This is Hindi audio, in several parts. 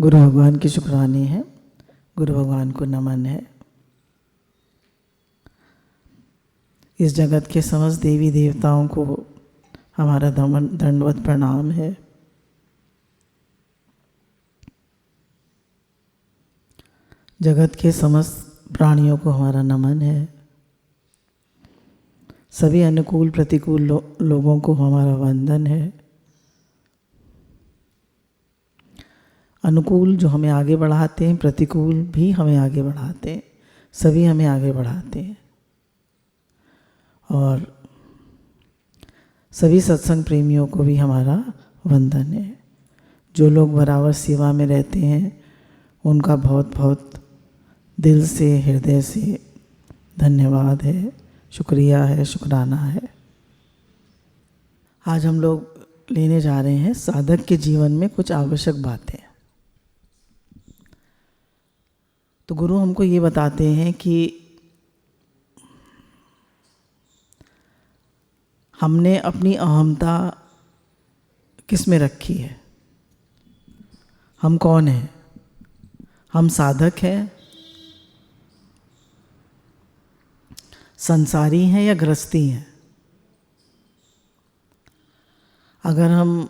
गुरु भगवान की शुक्राने हैं, गुरु भगवान को नमन है। इस जगत के समस्त देवी देवताओं को हमारा दंडवत प्रणाम है। जगत के समस्त प्राणियों को हमारा नमन है। सभी अनुकूल प्रतिकूल लोगों को हमारा वंदन है। अनुकूल जो हमें आगे बढ़ाते हैं, प्रतिकूल भी हमें आगे बढ़ाते हैं, सभी हमें आगे बढ़ाते हैं। और सभी सत्संग प्रेमियों को भी हमारा वंदन है। जो लोग बराबर सेवा में रहते हैं उनका बहुत बहुत दिल से, हृदय से धन्यवाद है, शुक्रिया है, शुक्राना है। आज हम लोग लेने जा रहे हैं साधक के जीवन में कुछ आवश्यक बातें। तो गुरु हमको ये बताते हैं कि हमने अपनी अहमता किस में रखी है। हम कौन हैं? हम साधक हैं, संसारी हैं या गृहस्थी हैं? अगर हम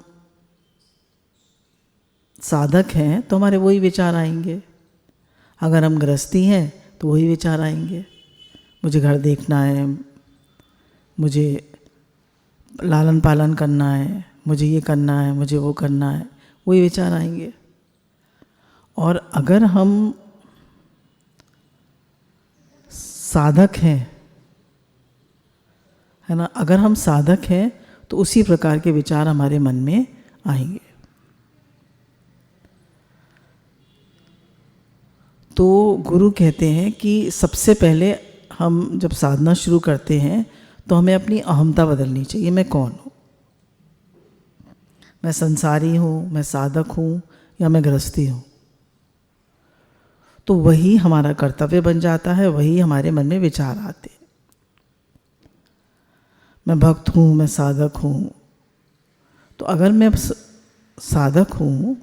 साधक हैं तो हमारे वही विचार आएंगे। अगर हम गृहस्थी हैं तो वही विचार आएंगे। मुझे घर देखना है, मुझे लालन पालन करना है, मुझे ये करना है, मुझे वो करना है, वही विचार आएंगे। और अगर हम साधक हैं, है ना, अगर हम साधक हैं तो उसी प्रकार के विचार हमारे मन में आएंगे। तो गुरु कहते हैं कि सबसे पहले हम जब साधना शुरू करते हैं तो हमें अपनी अहमता बदलनी चाहिए। मैं कौन हूँ? मैं संसारी हूँ, मैं साधक हूँ, या मैं गृहस्थी हूँ? तो वही हमारा कर्तव्य बन जाता है, वही हमारे मन में विचार आते हैं। मैं भक्त हूँ, मैं साधक हूँ। तो अगर मैं साधक हूँ,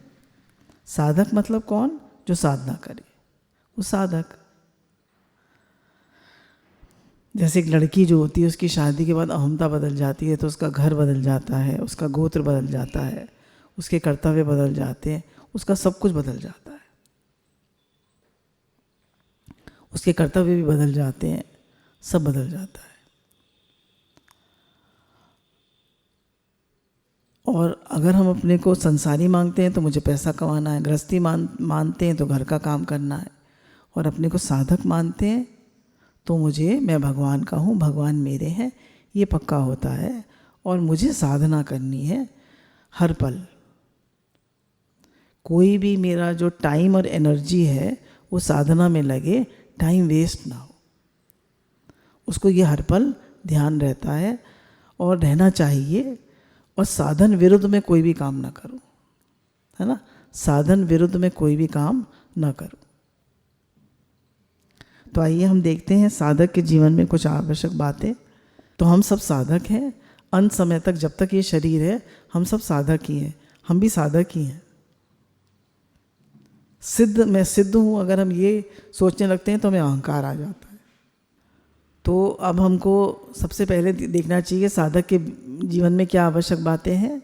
साधक मतलब कौन? जो साधना करे, वो साधक। जैसे एक लड़की जो होती है, उसकी शादी के बाद अहमता बदल जाती है तो उसका घर बदल जाता है, उसका गोत्र बदल जाता है, उसके कर्तव्य बदल जाते हैं, उसका सब कुछ बदल जाता है, उसके कर्तव्य भी बदल जाते हैं, सब बदल जाता है। और अगर हम अपने को संसारी मांगते हैं तो मुझे पैसा कमाना है, गृहस्थी मानते हैं तो घर का काम करना है, और अपने को साधक मानते हैं तो मैं भगवान का हूँ, भगवान मेरे हैं, ये पक्का होता है। और मुझे साधना करनी है हर पल। कोई भी मेरा जो टाइम और एनर्जी है वो साधना में लगे, टाइम वेस्ट ना हो, उसको ये हर पल ध्यान रहता है और रहना चाहिए। और साधन विरुद्ध में कोई भी काम ना करो, है ना, साधन विरुद्ध में कोई भी काम ना करो। तो आइए हम देखते हैं साधक के जीवन में कुछ आवश्यक बातें। तो हम सब साधक हैं। अंत समय तक, जब तक ये शरीर है, हम सब साधक ही हैं। हम भी साधक ही हैं। मैं सिद्ध हूँ अगर हम ये सोचने लगते हैं तो हमें अहंकार आ जाता है। तो अब हमको सबसे पहले देखना चाहिए साधक के जीवन में क्या आवश्यक बातें हैं।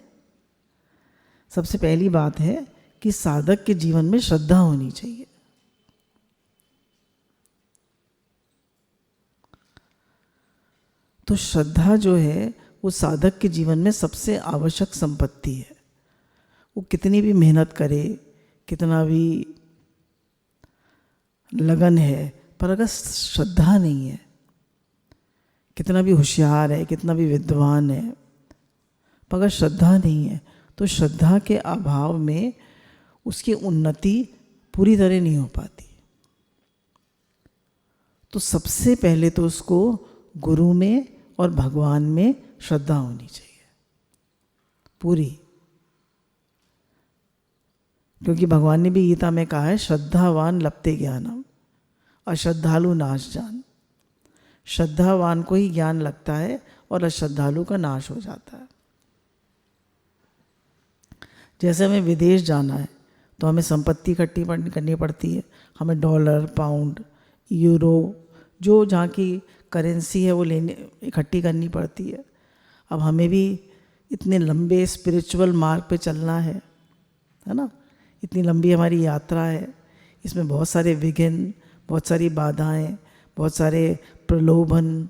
सबसे पहली बात है कि साधक के जीवन में श्रद्धा होनी चाहिए। तो श्रद्धा जो है वो साधक के जीवन में सबसे आवश्यक संपत्ति है। वो कितनी भी मेहनत करे, कितना भी लगन है, पर अगर श्रद्धा नहीं है, कितना भी होशियार है, कितना भी विद्वान है, पर अगर श्रद्धा नहीं है तो श्रद्धा के अभाव में उसकी उन्नति पूरी तरह नहीं हो पाती। तो सबसे पहले तो उसको गुरु में और भगवान में श्रद्धा होनी चाहिए पूरी। क्योंकि भगवान ने भी गीता में कहा है, श्रद्धावान लप्ते ज्ञानम, अश्रद्धालु नाश जान। श्रद्धावान को ही ज्ञान लगता है और अश्रद्धालु का नाश हो जाता है। जैसे हमें विदेश जाना है तो हमें संपत्ति इकट्ठी करनी पड़ती है, हमें डॉलर, पाउंड, यूरो, जो जहाँ की करेंसी है वो इकट्ठी करनी पड़ती है। अब हमें भी इतने लंबे स्पिरिचुअल मार्ग पे चलना है ना, इतनी लंबी हमारी यात्रा है, इसमें बहुत सारे विघ्न, बहुत सारी बाधाएं, बहुत सारे प्रलोभन,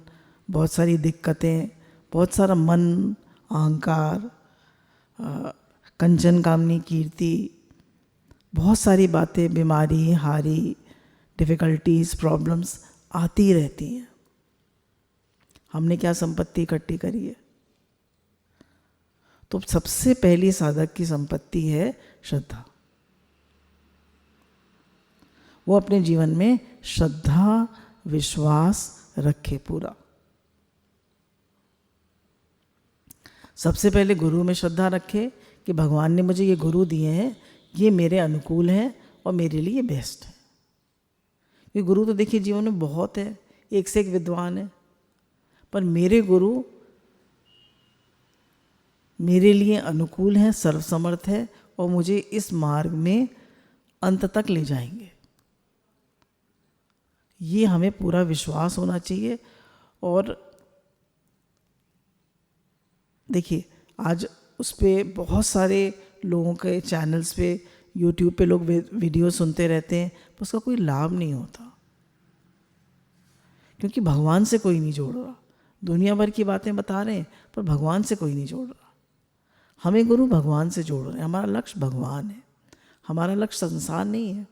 बहुत सारी दिक्कतें, बहुत सारा मन, अहंकार, कंचन कामनी कीर्ति, बहुत सारी बातें, बीमारी, हारी, डिफ़िकल्टीज, प्रॉब्लम्स आती रहती हैं। हमने क्या संपत्ति इकट्ठी करी है? तो सबसे पहली साधक की संपत्ति है श्रद्धा। वो अपने जीवन में श्रद्धा, विश्वास रखे पूरा। सबसे पहले गुरु में श्रद्धा रखे कि भगवान ने मुझे ये गुरु दिए हैं, ये मेरे अनुकूल हैं और मेरे लिए बेस्ट है। ये गुरु तो देखिए जीवन में बहुत है, एक से एक विद्वान है, पर मेरे गुरु मेरे लिए अनुकूल हैं, सर्वसमर्थ है और मुझे इस मार्ग में अंत तक ले जाएंगे। ये हमें पूरा विश्वास होना चाहिए। और देखिए आज उस पर बहुत सारे लोगों के चैनल्स पे, यूट्यूब पे लोग वीडियो सुनते रहते हैं, पर उसका कोई लाभ नहीं होता, क्योंकि भगवान से कोई नहीं जोड़ रहा। दुनिया भर की बातें बता रहे हैं पर भगवान से कोई नहीं जोड़ रहा। हमें गुरु भगवान से जोड़ रहे हैं, हमारा लक्ष्य भगवान है, हमारा लक्ष्य संसार नहीं है।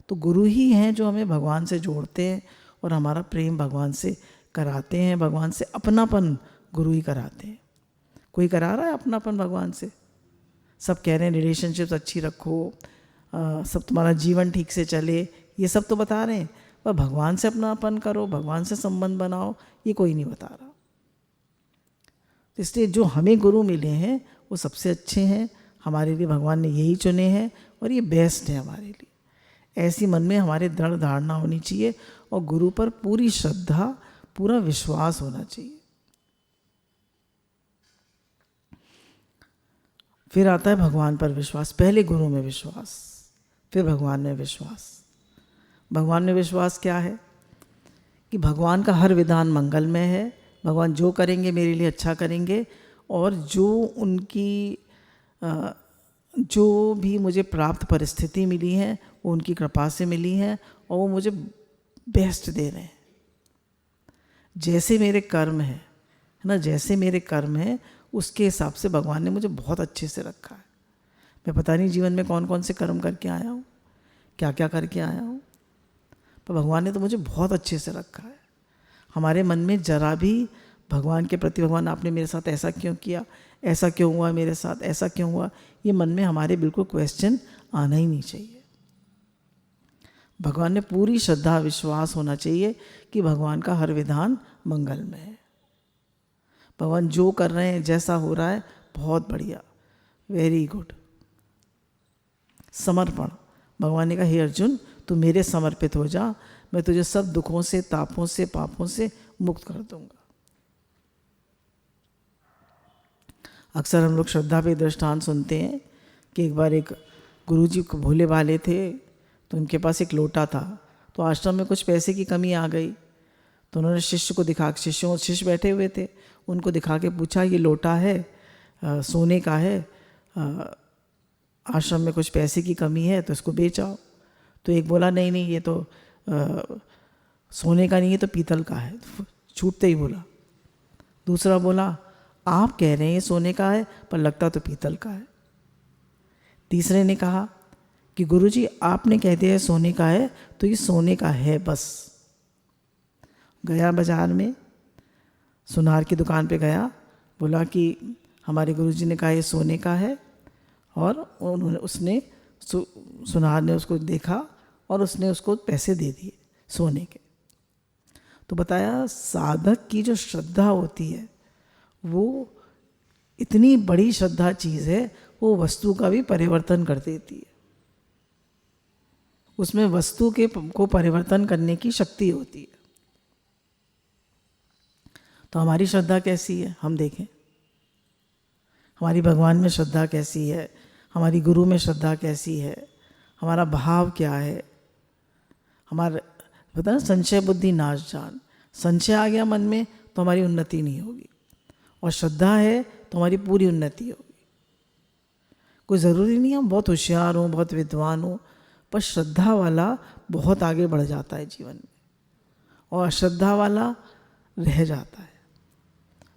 तो गुरु ही हैं जो हमें भगवान से जोड़ते हैं और हमारा प्रेम भगवान से कराते हैं, भगवान से अपनापन गुरु ही कराते हैं। कोई करा रहा है अपनापन भगवान से? सब कह रहे हैं रिलेशनशिप्स अच्छी रखो, सब तुम्हारा जीवन ठीक से चले, ये सब तो बता रहे हैं, पर भगवान से अपनापन करो, भगवान से संबंध बनाओ, ये कोई नहीं बता रहा। इसलिए जो हमें गुरु मिले हैं वो सबसे अच्छे हैं, हमारे लिए भगवान ने यही चुने हैं और ये बेस्ट है हमारे लिए। ऐसी मन में हमारे दृढ़ धारणा होनी चाहिए और गुरु पर पूरी श्रद्धा, पूरा विश्वास होना चाहिए। फिर आता है भगवान पर विश्वास। पहले गुरु में विश्वास, फिर भगवान में विश्वास। भगवान में विश्वास क्या है? कि भगवान का हर विधान मंगलमय है, भगवान जो करेंगे मेरे लिए अच्छा करेंगे, और जो उनकी जो भी मुझे प्राप्त परिस्थिति मिली है वो उनकी कृपा से मिली है और वो मुझे बेस्ट दे रहे हैं। जैसे मेरे कर्म है ना, जैसे मेरे कर्म है उसके हिसाब से भगवान ने मुझे बहुत अच्छे से रखा है। मैं पता नहीं जीवन में कौन कौन से कर्म करके आया हूँ, क्या क्या करके आया हूँ, पर भगवान ने तो मुझे बहुत अच्छे से रखा है। हमारे मन में जरा भी भगवान के प्रति, भगवान आपने मेरे साथ ऐसा क्यों किया, ऐसा क्यों हुआ मेरे साथ, ऐसा क्यों हुआ, ये मन में हमारे बिल्कुल क्वेश्चन आना ही नहीं चाहिए। भगवान ने पूरी श्रद्धा, विश्वास होना चाहिए कि भगवान का हर विधान मंगलमय है। भगवान जो कर रहे हैं, जैसा हो रहा है, बहुत बढ़िया, वेरी गुड। समर्पण। भगवान ने कहा हे अर्जुन तू मेरे समर्पित हो जा, मैं तुझे सब दुखों से, तापों से, पापों से मुक्त कर दूंगा। अक्सर हम लोग श्रद्धा पे दृष्टांत सुनते हैं कि एक बार एक गुरुजी भोले वाले थे, तो उनके पास एक लोटा था, तो आश्रम में कुछ पैसे की कमी आ गई, तो उन्होंने शिष्य को दिखा, शिष्य बैठे हुए थे, उनको दिखा के पूछा ये लोटा है, सोने का है, आश्रम में कुछ पैसे की कमी है तो इसको बेचाओ। तो एक बोला नहीं नहीं ये तो सोने का नहीं, ये तो पीतल का है, छूटते ही बोला। दूसरा बोला आप कह रहे हैं ये सोने का है पर लगता तो पीतल का है। तीसरे ने कहा कि गुरुजी आपने कह दिया है सोने का है तो ये सोने का है बस। गया बाजार में, सुनार की दुकान पे गया, बोला कि हमारे गुरुजी ने कहा ये सोने का है, और उसने सुनार ने उसको देखा और उसने उसको पैसे दे दिए सोने के। तो बताया साधक की जो श्रद्धा होती है वो इतनी बड़ी श्रद्धा चीज़ है, वो वस्तु का भी परिवर्तन कर देती है। उसमें वस्तु को परिवर्तन करने की शक्ति होती है। तो हमारी श्रद्धा कैसी है हम देखें, हमारी भगवान में श्रद्धा कैसी है, हमारी गुरु में श्रद्धा कैसी है, हमारा भाव क्या है। हमारा पता ना, संशय बुद्धि नाश जान। संशय आ गया मन में तो हमारी उन्नति नहीं होगी, और श्रद्धा है तो हमारी पूरी उन्नति होगी। कोई ज़रूरी नहीं हम बहुत होशियार हों, बहुत विद्वान हों, पर श्रद्धा वाला बहुत आगे बढ़ जाता है जीवन में, और अश्रद्धा वाला रह जाता है।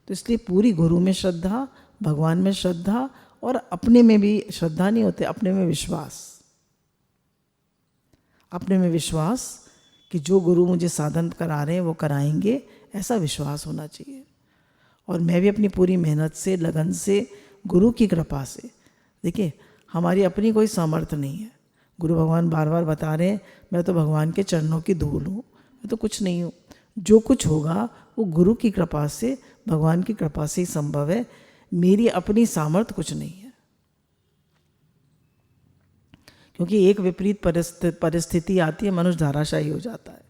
तो इसलिए पूरी गुरु में श्रद्धा, भगवान में श्रद्धा, और अपने में भी श्रद्धा नहीं होते, अपने में विश्वास। अपने में विश्वास कि जो गुरु मुझे साधन करा रहे हैं वो कराएंगे, ऐसा विश्वास होना चाहिए। और मैं भी अपनी पूरी मेहनत से, लगन से, गुरु की कृपा से, देखिए हमारी अपनी कोई सामर्थ्य नहीं है। गुरु भगवान बार बार बता रहे हैं, मैं तो भगवान के चरणों की धूल हूँ, मैं तो कुछ नहीं हूँ। जो कुछ होगा वो गुरु की कृपा से, भगवान की कृपा से ही संभव है। मेरी अपनी सामर्थ्य कुछ नहीं है, क्योंकि एक विपरीत परिस्थिति आती है, मनुष्य धराशायी हो जाता है।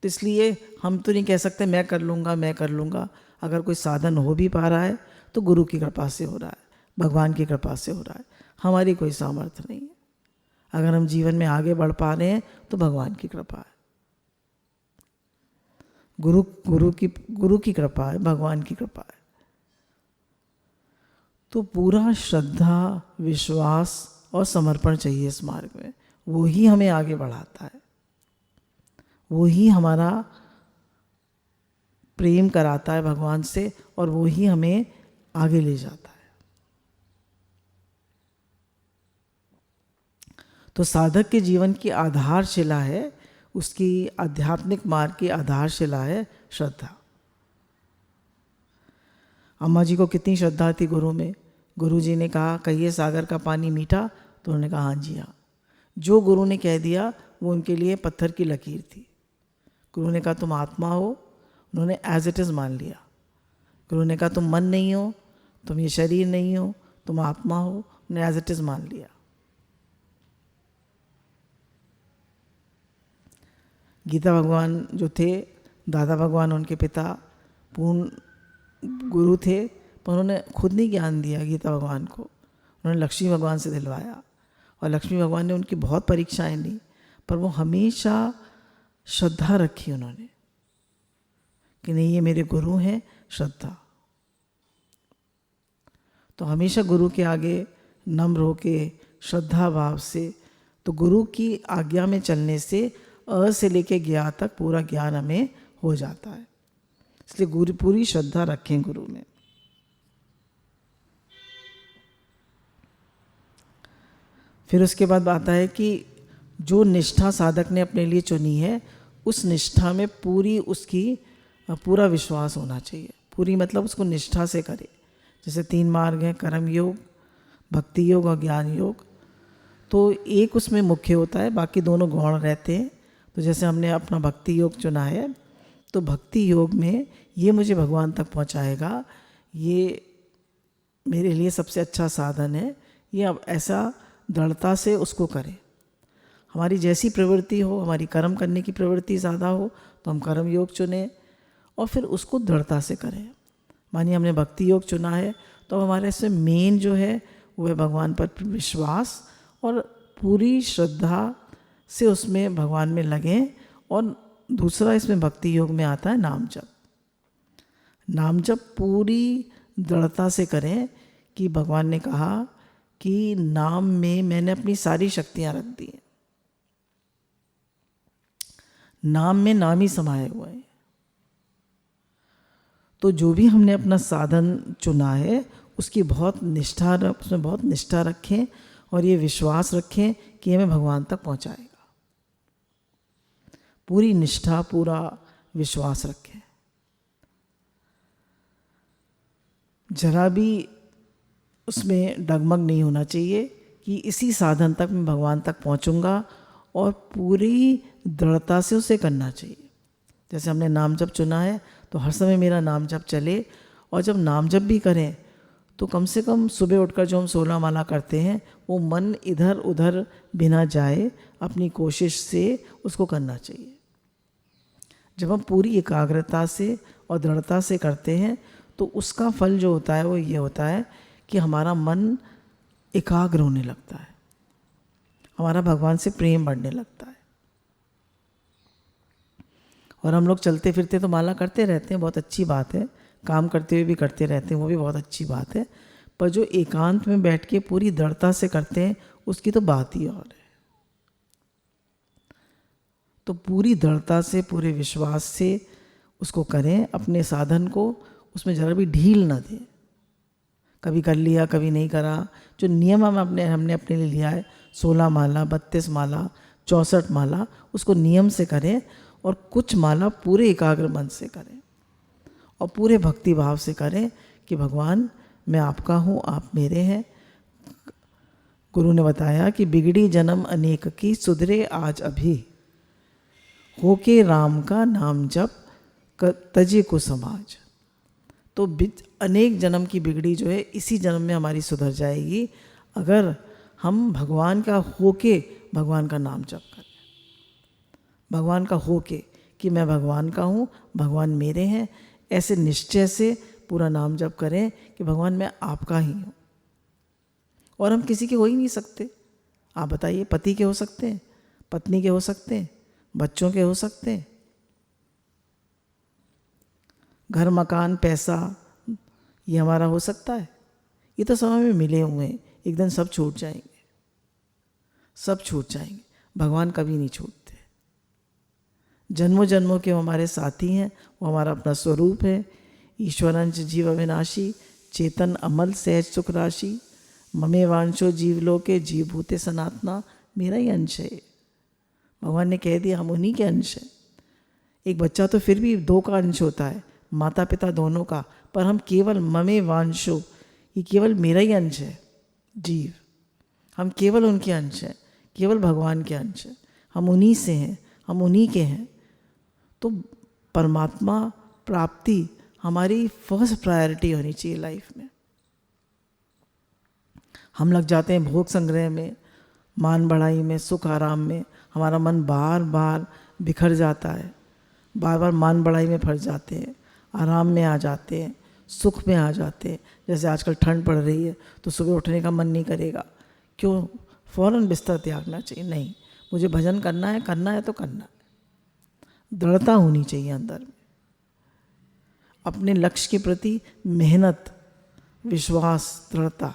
तो इसलिए हम तो नहीं कह सकते मैं कर लूँगा, मैं कर लूँगा। अगर कोई साधन हो भी पा रहा है तो गुरु की कृपा से हो रहा है, भगवान की कृपा से हो रहा है, हमारी कोई सामर्थ्य नहीं है। अगर हम जीवन में आगे बढ़ पा रहे हैं तो भगवान की कृपा है, गुरु की कृपा है, भगवान की कृपा है। तो पूरा श्रद्धा, विश्वास और समर्पण चाहिए इस मार्ग में। वो ही हमें आगे बढ़ाता है, वो ही हमारा प्रेम कराता है भगवान से, और वो ही हमें आगे ले जाता है। तो साधक के जीवन की आधारशिला है, उसकी आध्यात्मिक मार्ग की आधारशिला है श्रद्धा। अम्मा जी को कितनी श्रद्धा थी गुरु में। गुरु जी ने कहा कहिए सागर का पानी मीठा, तो उन्होंने कहा हाँ जी हाँ। जो गुरु ने कह दिया वो उनके लिए पत्थर की लकीर थी। गुरु ने कहा तुम आत्मा हो, उन्होंने एज इट इज़ मान लिया। गुरु ने कहा तुम मन नहीं हो, तुम ये शरीर नहीं हो, तुम आत्मा हो, उन्होंने एज इट इज़ मान लिया। गीता भगवान जो थे, दादा भगवान उनके पिता पूर्ण गुरु थे, पर उन्होंने खुद नहीं ज्ञान दिया गीता भगवान को, उन्होंने लक्ष्मी भगवान से दिलवाया। और लक्ष्मी भगवान ने उनकी बहुत परीक्षाएं ली, पर वो हमेशा श्रद्धा रखी उन्होंने कि नहीं ये मेरे गुरु हैं, श्रद्धा। तो हमेशा गुरु के आगे नम्र होके श्रद्धा भाव से, तो गुरु की आज्ञा में चलने से अ से लेके ज्ञा तक पूरा ज्ञान हमें हो जाता है। इसलिए गुरु पूरी श्रद्धा रखें गुरु में। फिर उसके बाद आता है कि जो निष्ठा साधक ने अपने लिए चुनी है, उस निष्ठा में पूरी उसकी पूरा विश्वास होना चाहिए। पूरी मतलब उसको निष्ठा से करे। जैसे 3 मार्ग हैं, कर्म योग, भक्ति योग और ज्ञान योग। तो एक उसमें मुख्य होता है, बाकी दोनों गौण रहते हैं। तो जैसे हमने अपना भक्ति योग चुना है, तो भक्ति योग में ये मुझे भगवान तक पहुंचाएगा, ये मेरे लिए सबसे अच्छा साधन है, ये अब ऐसा दृढ़ता से उसको करें। हमारी जैसी प्रवृत्ति हो, हमारी कर्म करने की प्रवृत्ति ज़्यादा हो, तो हम कर्म योग चुनें और फिर उसको दृढ़ता से करें। मानिए हमने भक्ति योग चुना है, तो हमारे इसमें मेन जो है वो है भगवान पर विश्वास, और पूरी श्रद्धा से उसमें भगवान में लगें। और दूसरा इसमें भक्ति योग में आता है नाम जप। नाम जप पूरी दृढ़ता से करें कि भगवान ने कहा कि नाम में मैंने अपनी सारी शक्तियां रख दी हैं, नाम में नाम ही समाये हुए हैं। तो जो भी हमने अपना साधन चुना है उसकी उसमें बहुत निष्ठा रखें, और ये विश्वास रखें कि हमें भगवान तक पहुंचाएगा। पूरी निष्ठा, पूरा विश्वास रखें। जरा भी उसमें डगमग नहीं होना चाहिए कि इसी साधन तक मैं भगवान तक पहुंचूंगा, और पूरी दृढ़ता से उसे करना चाहिए। जैसे हमने नाम जप चुना है, तो हर समय मेरा नाम जप चले। और जब नाम जप भी करें तो कम से कम सुबह उठकर जो हम 16 माला करते हैं, वो मन इधर उधर बिना जाए अपनी कोशिश से उसको करना चाहिए। जब हम पूरी एकाग्रता से और दृढ़ता से करते हैं, तो उसका फल जो होता है वो ये होता है कि हमारा मन एकाग्र होने लगता है, हमारा भगवान से प्रेम बढ़ने लगता है। और हम लोग चलते फिरते तो माला करते रहते हैं, बहुत अच्छी बात है, काम करते हुए भी करते रहते हैं, वो भी बहुत अच्छी बात है, पर जो एकांत में बैठ के पूरी दृढ़ता से करते हैं उसकी तो बात ही और है। तो पूरी दृढ़ता से, पूरे विश्वास से उसको करें, अपने साधन को उसमें जरा भी ढील ना दें। कभी कर लिया, कभी नहीं करा। जो नियम हमने अपने लिए लिया है, 16 माला, 32 माला, 64 माला, उसको नियम से करें और कुछ माला पूरे एकाग्र मन से करें और पूरे भक्ति भाव से करें कि भगवान मैं आपका हूँ, आप मेरे हैं। गुरु ने बताया कि बिगड़ी जन्म अनेक की, सुधरे आज अभी, होके राम का नाम जप, तजे को समाज। तो अनेक जन्म की बिगड़ी जो है इसी जन्म में हमारी सुधर जाएगी अगर हम भगवान का होके भगवान का नाम जप करें। भगवान का होके कि मैं भगवान का हूँ, भगवान मेरे हैं, ऐसे निश्चय से पूरा नाम जप करें कि भगवान मैं आपका ही हूँ। और हम किसी के हो ही नहीं सकते। आप बताइए, पति के हो सकते हैं, पत्नी के हो सकते हैं, बच्चों के हो सकते हैं, घर मकान पैसा ये हमारा हो सकता है? ये तो समय में मिले हुए हैं, एक दिन सब छूट जाएंगे, सब छूट जाएंगे। भगवान कभी नहीं छूटते। जन्मों जन्मों के वो हमारे साथी हैं, वो हमारा अपना स्वरूप है। ईश्वरंच जीव अविनाशी, चेतन अमल सहज सुख राशि, ममे वांशो जीवलोके, जीव भूते सनातना, मेरा ही अंश है। भगवान ने कह दिया हम उन्हीं के अंश हैं। एक बच्चा तो फिर भी 2 का अंश होता है, माता पिता दोनों का, पर हम केवल ममे वांशो, ये केवल मेरा ही अंश है जीव। हम केवल उनके अंश हैं, केवल भगवान के अंश हैं, हम उन्हीं से हैं, हम उन्हीं के हैं। तो परमात्मा प्राप्ति हमारी फर्स्ट प्रायोरिटी होनी चाहिए लाइफ में। हम लग जाते हैं भोग संग्रह में, मान बढ़ाई में, सुख आराम में, हमारा मन बार बार बिखर जाता है, बार बार मान बढ़ाई में फंस जाते हैं, आराम में आ जाते हैं, सुख में आ जाते हैं। जैसे आजकल ठंड पड़ रही है तो सुबह उठने का मन नहीं करेगा, क्यों? फौरन बिस्तर त्यागना चाहिए। नहीं, मुझे भजन करना है तो करना है। दृढ़ता होनी चाहिए अंदर में, अपने लक्ष्य के प्रति मेहनत, विश्वास, दृढ़ता,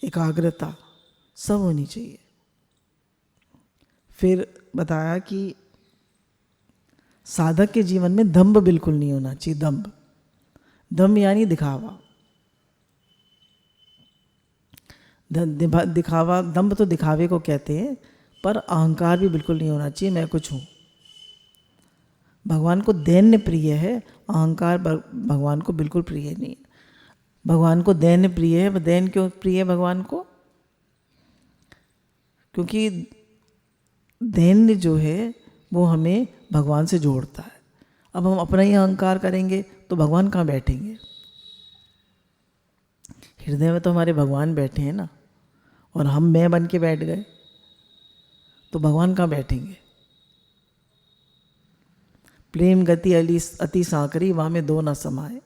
एकाग्रता सब होनी चाहिए। फिर बताया कि साधक के जीवन में दंभ बिल्कुल नहीं होना चाहिए। दंभ यानी दिखावा। दिखावा, दंभ तो दिखावे को कहते हैं, पर अहंकार भी बिल्कुल नहीं होना चाहिए, मैं कुछ हूँ। भगवान को दैन्य प्रिय है, अहंकार भगवान को बिल्कुल प्रिय नहीं है। भगवान को दैन्य प्रिय है। दैन्य क्यों प्रिय है भगवान को? क्योंकि दैन्य जो है वो हमें भगवान से जोड़ता है। अब हम अपना ही अहंकार करेंगे तो भगवान कहाँ बैठेंगे? हृदय में तो हमारे भगवान बैठे हैं ना, और हम मैं बन के बैठ गए तो भगवान कहाँ बैठेंगे? प्रेम गति अति सांकरी, वहाँ में 2 न समाए।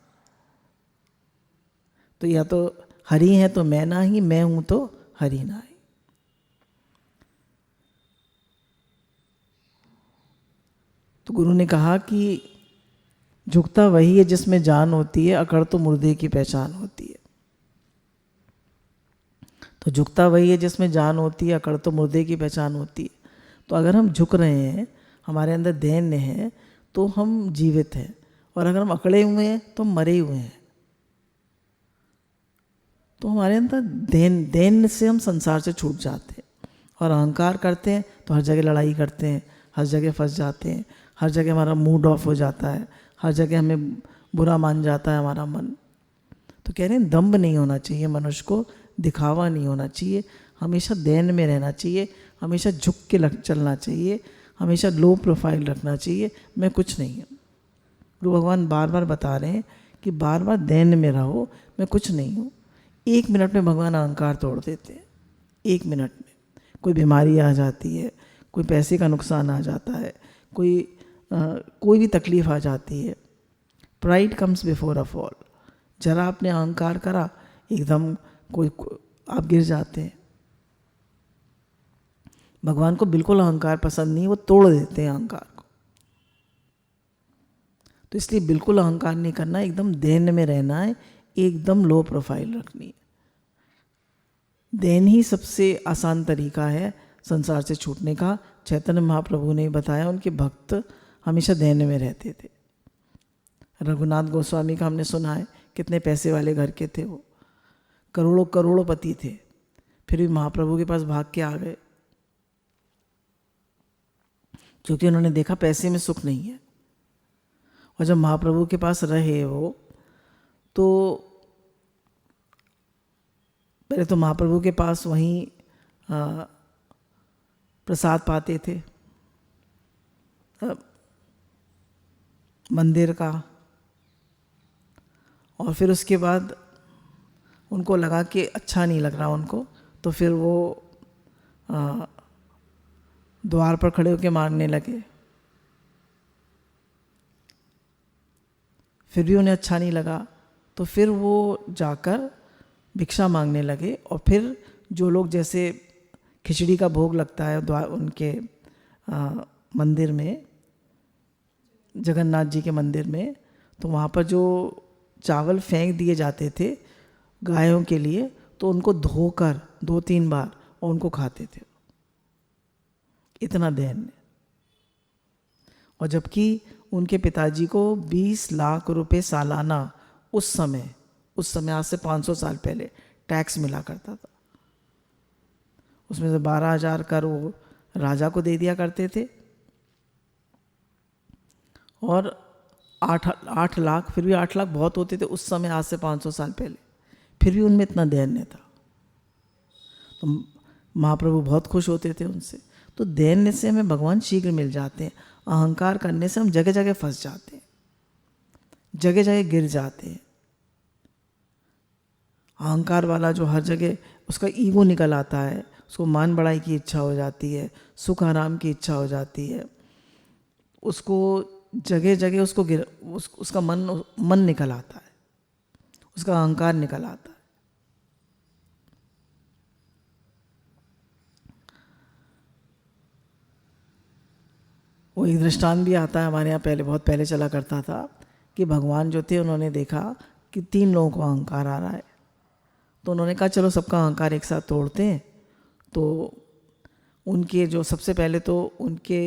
तो या तो हरि है तो मैं ना ही, मैं हूं तो हरि ना ही। तो गुरु ने कहा कि झुकता वही है जिसमें जान होती है, अकड़ तो मुर्दे की पहचान होती है। तो झुकता वही है जिसमें जान होती है, अकड़ तो मुर्दे की पहचान होती है। तो अगर हम झुक रहे हैं, हमारे अंदर दैन्य है, तो हम जीवित हैं, और अगर हम अकड़े हुए हैं तो मरे हुए हैं। तो हमारे अंदर दैन्य से हम संसार से छूट जाते हैं, और अहंकार करते हैं तो हर जगह लड़ाई करते हैं, हर जगह फंस जाते हैं, हर जगह हमारा मूड ऑफ हो जाता है, हर जगह हमें बुरा मान जाता है हमारा मन। तो कह रहे हैं दंभ नहीं होना चाहिए मनुष्य को, दिखावा नहीं होना चाहिए, हमेशा दैन्य में रहना चाहिए, हमेशा झुक के चलना चाहिए, हमेशा लो प्रोफाइल रखना चाहिए, मैं कुछ नहीं हूँ। गुरु भगवान बार बार बता रहे हैं कि बार बार दैन्य में रहो, मैं कुछ नहीं हूँ। 1 मिनट में भगवान अहंकार तोड़ देते हैं। 1 मिनट में कोई बीमारी आ जाती है, कोई पैसे का नुकसान आ जाता है, कोई भी तकलीफ आ जाती है। Pride comes before a fall. जरा आपने अहंकार करा, एकदम आप गिर जाते हैं। भगवान को बिल्कुल अहंकार पसंद नहीं, वो तोड़ देते हैं अहंकार को। तो इसलिए बिल्कुल अहंकार नहीं करना, एकदम दैन में रहना है, एकदम लो प्रोफाइल रखनी है। दैन ही सबसे आसान तरीका है संसार से छूटने का। चैतन्य महाप्रभु ने बताया, उनके भक्त हमेशा दैन में रहते थे। रघुनाथ गोस्वामी का हमने सुना है, कितने पैसे वाले घर के थे वो, करोड़ों करोड़ोपति थे, फिर भी महाप्रभु के पास भाग के आ गए, क्योंकि उन्होंने देखा पैसे में सुख नहीं है। और जब महाप्रभु के पास रहे वो, तो पहले तो महाप्रभु के पास वहीं प्रसाद पाते थे मंदिर का, और फिर उसके बाद उनको लगा कि अच्छा नहीं लग रहा उनको, तो फिर वो द्वार पर खड़े होकर मांगने लगे। फिर भी उन्हें अच्छा नहीं लगा, तो फिर वो जाकर भिक्षा मांगने लगे। और फिर जो लोग, जैसे खिचड़ी का भोग लगता है उनके मंदिर में, जगन्नाथ जी के मंदिर में, तो वहाँ पर जो चावल फेंक दिए जाते थे गायों के लिए, तो उनको धोकर 2-3 बार और उनको खाते थे। इतना दैन। और जबकि उनके पिताजी को 20 लाख रुपए सालाना उस समय आज से 500 साल पहले टैक्स मिला करता था। उसमें से 12,000 कर वो राजा को दे दिया करते थे, और 8 लाख, फिर भी 8 लाख बहुत होते थे उस समय, आज से 500 साल पहले, फिर भी उनमें इतना दैन्य था। तो महाप्रभु बहुत खुश होते थे उनसे। तो दैन्य से हमें भगवान शीघ्र मिल जाते हैं। अहंकार करने से हम जगह जगह फंस जाते हैं, जगह जगह गिर जाते हैं। अहंकार वाला जो हर जगह उसका ईगो निकल आता है, उसको मान बढ़ाई की इच्छा हो जाती है, सुख आराम की इच्छा हो जाती है, उसको जगह जगह उसका मन निकल आता है, उसका अहंकार निकल आता है। वो एक दृष्टांत भी आता है हमारे यहाँ, बहुत पहले चला करता था, कि भगवान जो थे उन्होंने देखा कि 3 लोगों को अहंकार आ रहा है, तो उन्होंने कहा चलो सबका अहंकार एक साथ तोड़ते हैं। तो उनके जो सबसे पहले तो उनके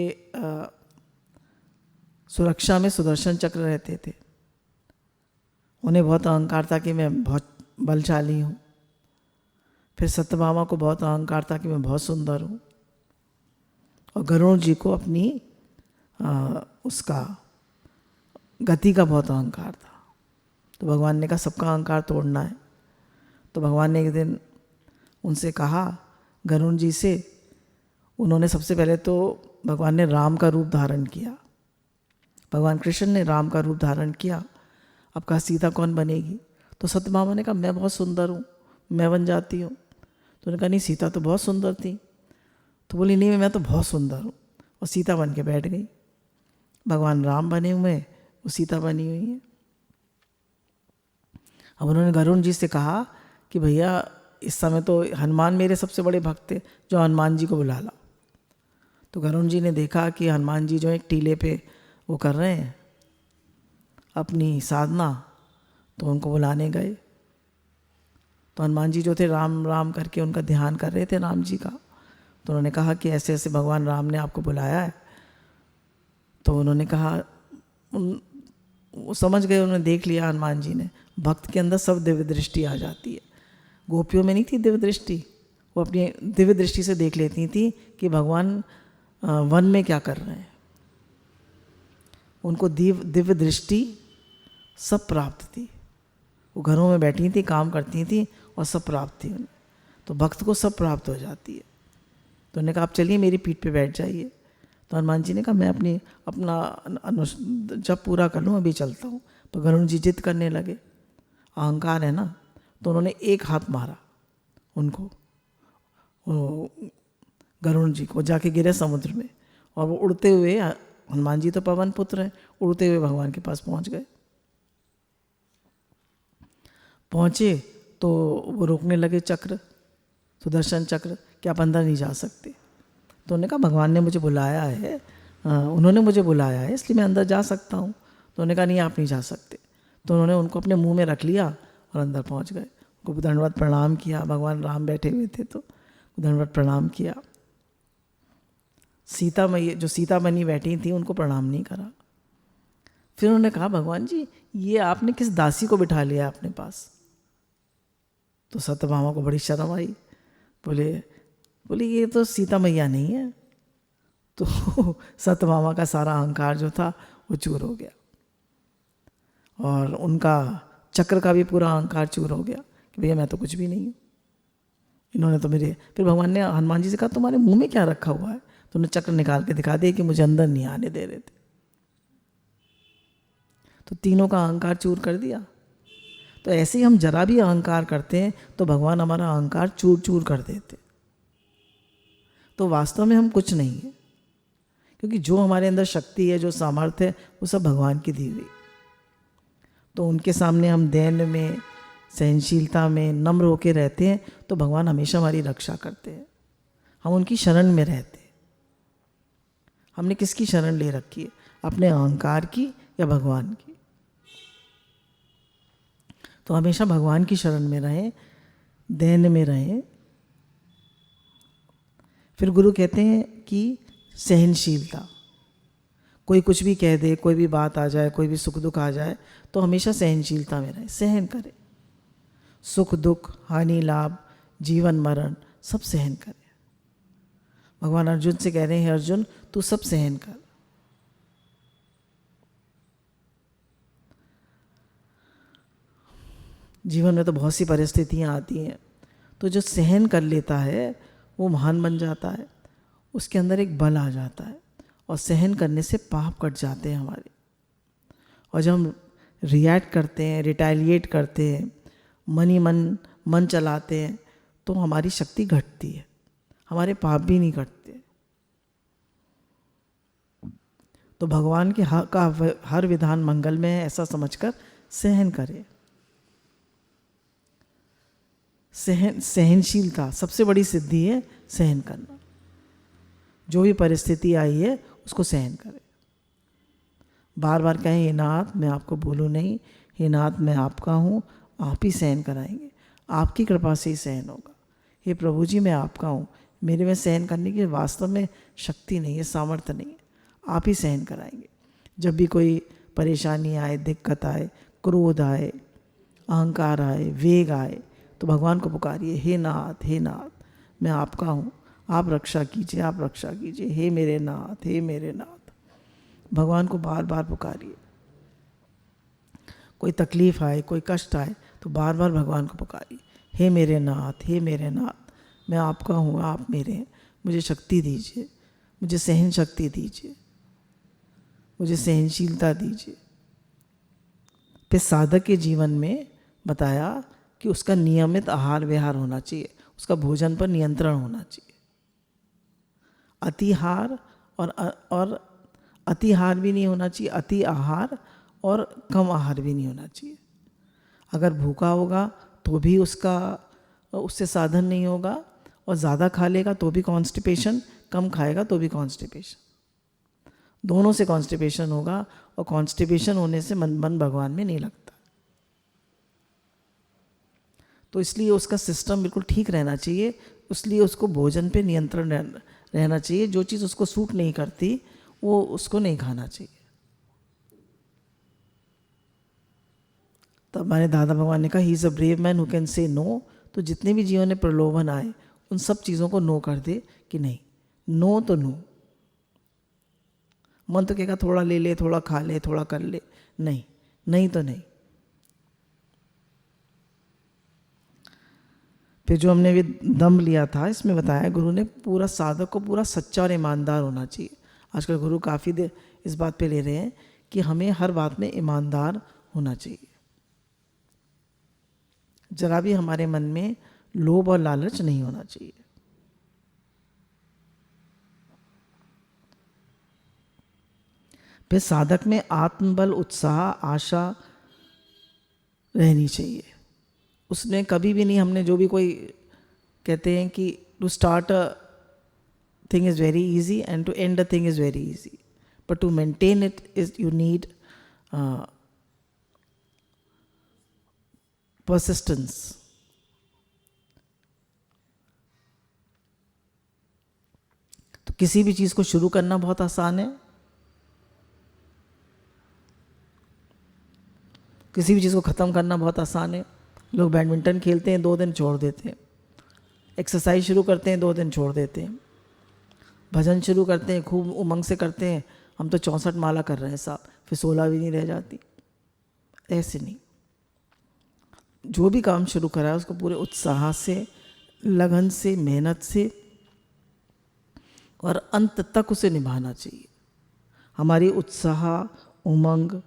सुरक्षा में सुदर्शन चक्र रहते थे। उन्हें बहुत अहंकार था कि मैं बहुत बलशाली हूँ। फिर सत्यभामा को बहुत अहंकार था कि मैं बहुत सुंदर हूँ। और गरुड़ जी को अपनी उसका गति का बहुत अहंकार था। तो भगवान ने कहा सबका अहंकार तोड़ना है। तो भगवान ने एक दिन उनसे कहा, गरुड़ जी से, उन्होंने सबसे पहले तो भगवान ने राम का रूप धारण किया, भगवान कृष्ण ने राम का रूप धारण किया। अब कहा सीता कौन बनेगी? तो सत्यभामा ने कहा मैं बहुत सुंदर हूँ, मैं बन जाती हूँ। तो उन्होंने कहा नहीं, सीता तो बहुत सुंदर थी। तो बोली नहीं, मैं तो बहुत सुंदर हूँ, और सीता बन के बैठ गई। भगवान राम बने हुए, वो सीता बनी हुई है। अब उन्होंने गरुड़ जी से कहा कि भैया इस समय तो हनुमान मेरे सबसे बड़े भक्त थे, जो हनुमान जी को बुला ला। तो गरुड़ जी ने देखा कि हनुमान जी जो एक टीले पे वो कर रहे हैं अपनी साधना, तो उनको बुलाने गए। तो हनुमान जी जो थे राम राम करके उनका ध्यान कर रहे थे राम जी का। तो उन्होंने कहा कि ऐसे ऐसे भगवान राम ने आपको बुलाया है। तो उन्होंने कहा, वो समझ गए, उन्होंने देख लिया हनुमान जी ने, भक्त के अंदर सब दिव्य दृष्टि आ जाती है। गोपियों में नहीं थी दिव्य दृष्टि, वो अपनी दिव्य दृष्टि से देख लेती थी कि भगवान वन में क्या कर रहे हैं। उनको दिव्य दृष्टि सब प्राप्त थी। वो घरों में बैठी थी, काम करती थी, और सब प्राप्त थी उन्हें। तो भक्त को सब प्राप्त हो जाती है। तो उन्होंने कहा आप चलिए मेरी पीठ पे बैठ जाइए। तो हनुमान जी ने कहा मैं अपना जब पूरा कर लूँ, अभी चलता हूँ। तो गरुड़ जी जिद करने लगे, अहंकार है ना। तो उन्होंने एक हाथ मारा उनको, गरुड़ जी को, जाके गिरे समुद्र में। और वो उड़ते हुए, हनुमान जी तो पवन पुत्र हैं, उड़ते हुए भगवान के पास पहुंच गए। पहुँचे तो वो रोकने लगे चक्र, सुदर्शन चक्र, कि आप अंदर नहीं जा सकते। तो उन्होंने कहा भगवान ने मुझे बुलाया है, उन्होंने मुझे बुलाया है, इसलिए मैं अंदर जा सकता हूँ। तो उन्होंने कहा नहीं, आप नहीं जा सकते। तो उन्होंने उनको अपने मुंह में रख लिया और अंदर पहुँच गए। उनको दंडवत प्रणाम किया, भगवान राम बैठे हुए थे तो दंडवत प्रणाम किया। सीता मैया, जो सीता बनी बैठी थी, उनको प्रणाम नहीं करा। फिर उन्होंने कहा भगवान जी, ये आपने किस दासी को बिठा लिया अपने पास? तो सत्यभामा को बड़ी शर्म आई। बोले ये तो सीता मैया नहीं है। तो सत्यभामा का सारा अहंकार जो था वो चूर हो गया, और उनका चक्र का भी पूरा अहंकार चूर हो गया कि भैया मैं तो कुछ भी नहीं हूँ, इन्होंने तो मेरे। फिर भगवान ने हनुमान जी से कहा तुम्हारे मुंह में क्या रखा हुआ है? तो उन्हें चक्र निकाल के दिखा दिया कि मुझे अंदर नहीं आने दे रहे थे। तो तीनों का अहंकार चूर कर दिया। तो ऐसे ही हम जरा भी अहंकार करते हैं तो भगवान हमारा अहंकार चूर चूर कर देते। तो वास्तव में हम कुछ नहीं है, क्योंकि जो हमारे अंदर शक्ति है, जो सामर्थ्य है, वो सब भगवान की दी हुई। तो उनके सामने हम दैन्य में, सहनशीलता में, नम्र होकर रहते हैं तो भगवान हमेशा हमारी रक्षा करते हैं। हम उनकी शरण में रहते हैं। हमने किसकी शरण ले रखी है? अपने अहंकार की या भगवान की? तो हमेशा भगवान की शरण में रहें, दैन्य में रहें। फिर गुरु कहते हैं कि सहनशीलता, कोई कुछ भी कह दे, कोई भी बात आ जाए, कोई भी सुख दुख आ जाए, तो हमेशा सहनशीलता में रहें, सहन करें। सुख दुख, हानि लाभ, जीवन मरण, सब सहन करें। भगवान अर्जुन से कह रहे हैं, अर्जुन तू सब सहन कर। जीवन में तो बहुत सी परिस्थितियां आती हैं, तो जो सहन कर लेता है वो महान बन जाता है, उसके अंदर एक बल आ जाता है, और सहन करने से पाप कट जाते हैं हमारे। और जब हम रिएक्ट करते हैं, रिटेलिएट करते हैं, मन ही मन चलाते हैं, तो हमारी शक्ति घटती है, हमारे पाप भी नहीं घटते। तो भगवान के हर विधान मंगल में है, ऐसा समझकर सहन करें। सहनशीलता सबसे बड़ी सिद्धि है, सहन करना। जो भी परिस्थिति आई है उसको सहन करें। बार बार कहें, हे नाथ मैं आपको बोलूँ नहीं, हे नाथ मैं आपका हूँ, आप ही सहन कराएंगे, आपकी कृपा से ही सहन होगा। हे प्रभु जी मैं आपका हूँ, मेरे में सहन करने की वास्तव में शक्ति नहीं है, सामर्थ्य नहीं है, आप ही सहन कराएंगे। जब भी कोई परेशानी आए, दिक्कत आए, क्रोध आए, अहंकार आए, वेग आए, तो भगवान को पुकारिए, हे नाथ मैं आपका हूँ, आप रक्षा कीजिए, आप रक्षा कीजिए, हे मेरे नाथ, हे मेरे नाथ। भगवान को बार बार पुकारिए। कोई तकलीफ आए, कोई कष्ट आए, तो बार बार भगवान को पुकारिए, हे मेरे नाथ, हे मेरे नाथ, मैं आपका हूँ, आप मेरे हैं, मुझे शक्ति दीजिए, मुझे सहन शक्ति दीजिए, मुझे सहनशीलता दीजिए। फिर साधक के जीवन में बताया कि उसका नियमित आहार विहार होना चाहिए, उसका भोजन पर नियंत्रण होना चाहिए। अतिहार और अतिहार भी नहीं होना चाहिए, अति आहार और कम आहार भी नहीं होना चाहिए। अगर भूखा होगा तो भी उससे साधन नहीं होगा, और ज़्यादा खा लेगा तो भी कॉन्स्टिपेशन, कम खाएगा तो भी कॉन्स्टिपेशन। दोनों से कॉन्स्टिपेशन होगा, और कॉन्स्टिपेशन होने से मन भगवान में नहीं लगता। तो इसलिए उसका सिस्टम बिल्कुल ठीक रहना चाहिए, इसलिए उसको भोजन पे नियंत्रण रहना चाहिए। जो चीज़ उसको सूट नहीं करती वो उसको नहीं खाना चाहिए। तब हमारे दादा भगवान ने कहा, he is a brave man who can say no. तो जितने भी जीवन में प्रलोभन आए उन सब चीज़ों को नो कर दे कि नहीं, नो तो नो। मन तो कहेगा थोड़ा ले ले, थोड़ा खा ले, थोड़ा कर ले, नहीं, नहीं तो नहीं। फिर जो हमने भी दम लिया था, इसमें बताया गुरु ने, पूरा साधक को पूरा सच्चा और ईमानदार होना चाहिए। आजकल गुरु काफ़ी देर इस बात पे ले रहे हैं कि हमें हर बात में ईमानदार होना चाहिए। जरा भी हमारे मन में लोभ और लालच नहीं होना चाहिए। फिर साधक में आत्मबल, उत्साह, आशा रहनी चाहिए। उसने कभी भी नहीं, हमने जो भी कोई कहते हैं कि to start a thing is very easy and to end a thing is very easy, but to maintain it is you need persistence. तो किसी भी चीज़ को शुरू करना बहुत आसान है, किसी भी चीज़ को ख़त्म करना बहुत आसान है। लोग बैडमिंटन खेलते हैं 2 दिन छोड़ देते हैं, एक्सरसाइज शुरू करते हैं 2 दिन छोड़ देते हैं, भजन शुरू करते हैं खूब उमंग से करते हैं, हम तो 64 माला कर रहे हैं साहब, फिर 16 भी नहीं रह जाती। ऐसे नहीं, जो भी काम शुरू करा है उसको पूरे उत्साह से, लगन से, मेहनत से और अंत तक उसे निभाना चाहिए। हमारी उत्साह, उमंग,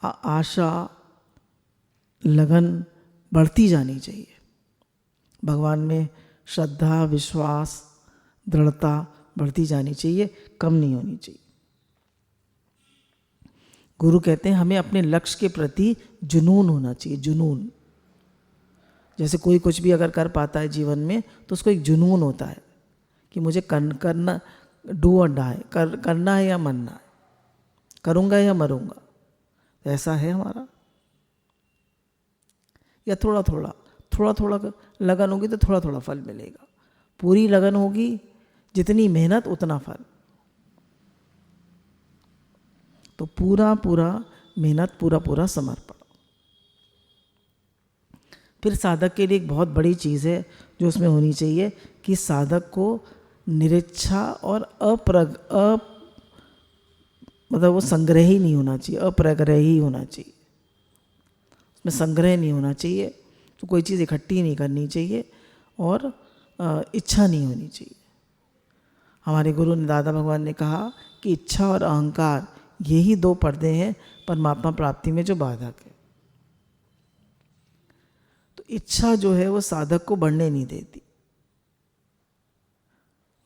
आशा, लगन बढ़ती जानी चाहिए। भगवान में श्रद्धा, विश्वास, दृढ़ता बढ़ती जानी चाहिए, कम नहीं होनी चाहिए। गुरु कहते हैं हमें अपने लक्ष्य के प्रति जुनून होना चाहिए, जुनून। जैसे कोई कुछ भी अगर कर पाता है जीवन में तो उसको एक जुनून होता है कि मुझे करना, डू और डाई, करना है या मरना है, करूँगा या मरूँगा। ऐसा है हमारा, या थोड़ा थोड़ा लगन होगी तो थोड़ा थोड़ा फल मिलेगा, पूरी लगन होगी, जितनी मेहनत उतना फल। तो पूरा मेहनत, पूरा समर्पण। फिर साधक के लिए एक बहुत बड़ी चीज़ है जो उसमें होनी चाहिए कि साधक को निरीच्छा और मतलब वो संग्रही नहीं होना चाहिए, अप्रग्रही होना चाहिए। उसमें संग्रह नहीं होना चाहिए, तो कोई चीज़ इकट्ठी नहीं करनी चाहिए और इच्छा नहीं होनी चाहिए। हमारे गुरु ने, दादा भगवान ने कहा कि इच्छा और अहंकार यही 2 पर्दे हैं परमात्मा प्राप्ति में जो बाधक है। तो इच्छा जो है वो साधक को बढ़ने नहीं देती,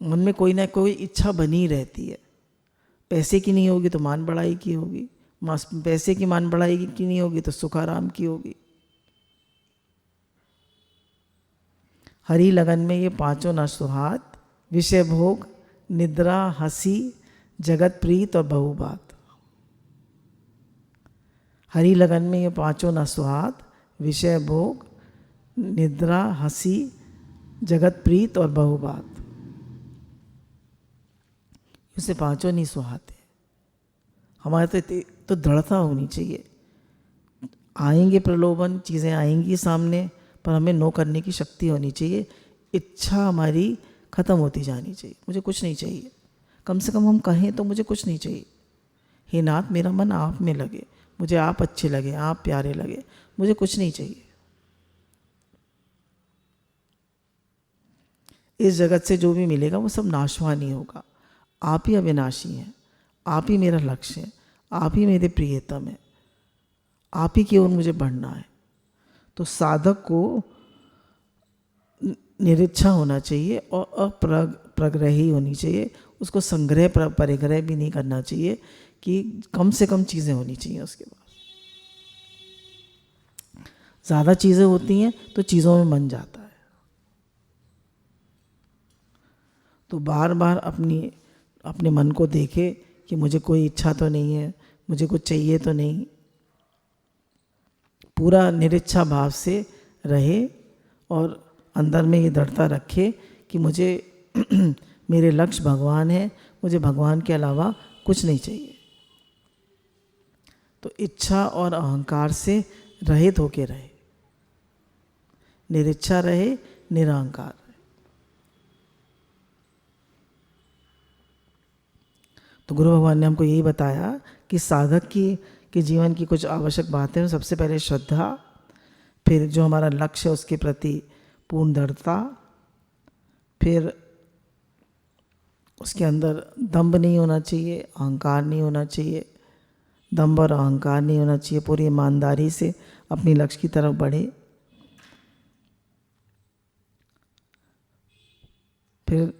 मन में कोई ना कोई इच्छा बनी रहती है। पैसे की नहीं होगी तो मान बढ़ाई की होगी, पैसे की मान बढ़ाई की नहीं होगी तो सुखाराम की होगी। हरि लगन में ये 5 न सुहात, विषय भोग, निद्रा, हंसी, जगत प्रीत और बहुबात। हरि लगन में ये 5 न सुहात, विषय भोग, निद्रा, हंसी, जगत प्रीत और बहुबात। इसे 5 नहीं सुहाते। हमारे तो दृढ़ता होनी चाहिए। आएंगे प्रलोभन, चीज़ें आएंगी सामने, पर हमें नो करने की शक्ति होनी चाहिए। इच्छा हमारी ख़त्म होती जानी चाहिए। मुझे कुछ नहीं चाहिए, कम से कम हम कहें तो मुझे कुछ नहीं चाहिए। हे नाथ, मेरा मन आप में लगे, मुझे आप अच्छे लगे, आप प्यारे लगे, मुझे कुछ नहीं चाहिए। इस जगत से जो भी मिलेगा वो सब नाशवान ही होगा। आप ही अविनाशी हैं, आप ही मेरा लक्ष्य है, आप ही मेरे प्रियतम है, आप ही की ओर मुझे बढ़ना है। तो साधक को निरीच्छा होना चाहिए और अप्रग्रही होनी चाहिए। उसको संग्रह परिग्रह भी नहीं करना चाहिए कि कम से कम चीज़ें होनी चाहिए उसके पास। ज़्यादा चीज़ें होती हैं तो चीज़ों में मन जाता है। तो बार बार अपने मन को देखे कि मुझे कोई इच्छा तो नहीं है, मुझे कुछ चाहिए तो नहीं। पूरा निरीच्छा भाव से रहे और अंदर में ये दृढ़ता रखे कि मुझे मेरे लक्ष्य भगवान है, मुझे भगवान के अलावा कुछ नहीं चाहिए। तो इच्छा और अहंकार से रहित होके रहे, निरीच्छा रहे, निरहंकार रहे। तो गुरु भगवान ने हमको यही बताया कि साधक के जीवन की कुछ आवश्यक बातें हैं। सबसे पहले श्रद्धा, फिर जो हमारा लक्ष्य है उसके प्रति पूर्ण दृढ़ता, फिर उसके अंदर दंभ नहीं होना चाहिए, अहंकार नहीं होना चाहिए। दंभ और अहंकार नहीं होना चाहिए, पूरी ईमानदारी से अपनी लक्ष्य की तरफ बढ़े। फिर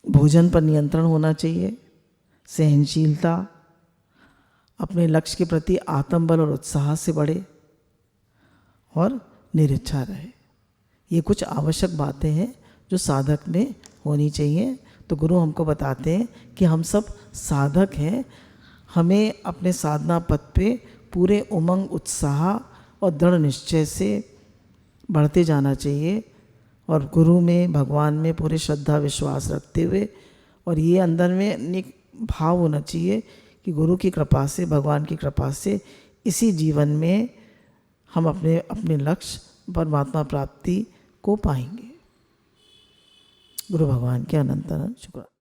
भोजन पर नियंत्रण होना चाहिए, सहनशीलता, अपने लक्ष्य के प्रति आत्मबल और उत्साह से बढ़े। और निरिच्छा रहे। ये कुछ आवश्यक बातें हैं जो साधक में होनी चाहिए। तो गुरु हमको बताते हैं कि हम सब साधक हैं, हमें अपने साधना पथ पे पूरे उमंग, उत्साह और दृढ़ निश्चय से बढ़ते जाना चाहिए, और गुरु में, भगवान में पूरे श्रद्धा विश्वास रखते हुए, और ये अंदर में निक भाव होना चाहिए कि गुरु की कृपा से, भगवान की कृपा से इसी जीवन में हम अपने अपने लक्ष्य परमात्मा प्राप्ति को पाएंगे। गुरु भगवान के अनंत अनंत शुक्र।